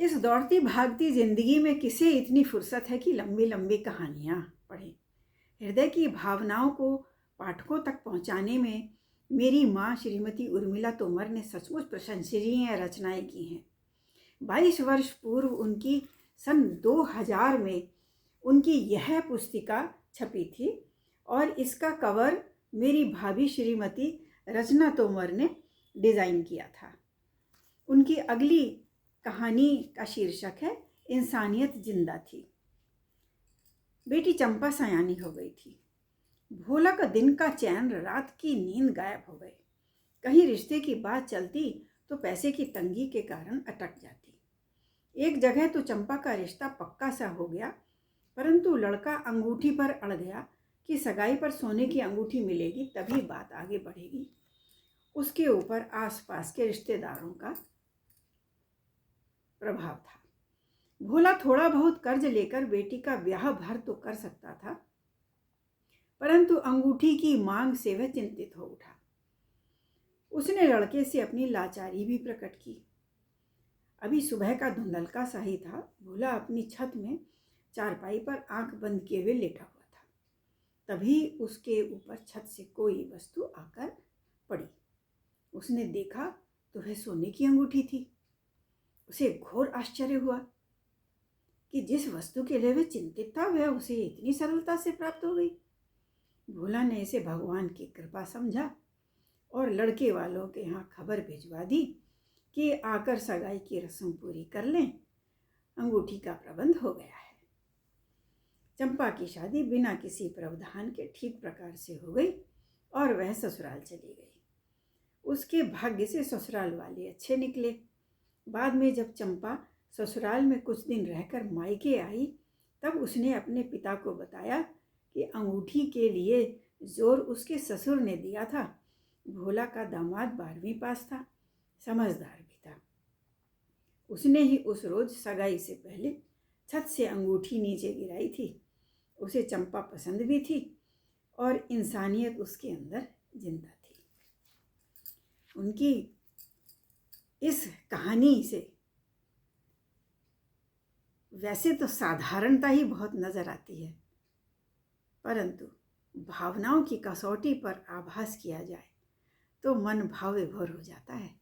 इस दौड़ती भागती जिंदगी में किसे इतनी फुर्सत है कि लंबी लंबी कहानियाँ पढ़े। हृदय की भावनाओं को पाठकों तक पहुँचाने में मेरी माँ श्रीमती उर्मिला तोमर ने सचमुच प्रशंसनीय रचनाएं की हैं। 22 वर्ष पूर्व उनकी सन 2000 में उनकी यह पुस्तिका छपी थी और इसका कवर मेरी भाभी श्रीमती रचना तोमर ने डिज़ाइन किया था। उनकी अगली कहानी का शीर्षक है इंसानियत जिंदा थी। बेटी चंपा सयानी हो गई थी। भोला का दिन का चैन, रात की नींद गायब हो गई। कहीं रिश्ते की बात चलती तो पैसे की तंगी के कारण अटक जाती। एक जगह तो चंपा का रिश्ता पक्का सा हो गया, परंतु लड़का अंगूठी पर अड़ गया कि सगाई पर सोने की अंगूठी मिलेगी तभी बात आगे बढ़ेगी। उसके ऊपर आसपास के रिश्तेदारों का प्रभाव था। भोला थोड़ा बहुत कर्ज लेकर बेटी का ब्याह भर तो कर सकता था, परंतु अंगूठी की मांग से वह चिंतित हो उठा। उसने लड़के से अपनी लाचारी भी प्रकट की। अभी सुबह का धुंधलका सा ही था। भोला अपनी छत में चारपाई पर आंख बंद किए हुए लेटा हुआ था। तभी उसके ऊपर छत से कोई वस्तु आकर पड़ी। उसने देखा तो वह सोने की अंगूठी थी। उसे घोर आश्चर्य हुआ कि जिस वस्तु के लिए वह चिंतित था वह उसे इतनी सरलता से प्राप्त हो गई। भोला ने इसे भगवान की कृपा समझा और लड़के वालों के यहाँ खबर भिजवा दी कि आकर सगाई की रस्म पूरी कर लें, अंगूठी का प्रबंध हो गया है। चंपा की शादी बिना किसी प्रावधान के ठीक प्रकार से हो गई और वह ससुराल चली गई। उसके भाग्य से ससुराल वाले अच्छे निकले। बाद में जब चंपा ससुराल में कुछ दिन रहकर मायके आई, तब उसने अपने पिता को बताया कि अंगूठी के लिए जोर उसके ससुर ने दिया था। भोला का दामाद 12वीं पास था, समझदार भी था। उसने ही उस रोज सगाई से पहले छत से अंगूठी नीचे गिराई थी। उसे चंपा पसंद भी थी और इंसानियत उसके अंदर जिंदा थी। उनकी इस कहानी से वैसे तो साधारणता ही बहुत नजर आती है, परंतु भावनाओं की कसौटी पर आभास किया जाए तो मन भाव विभोर हो जाता है।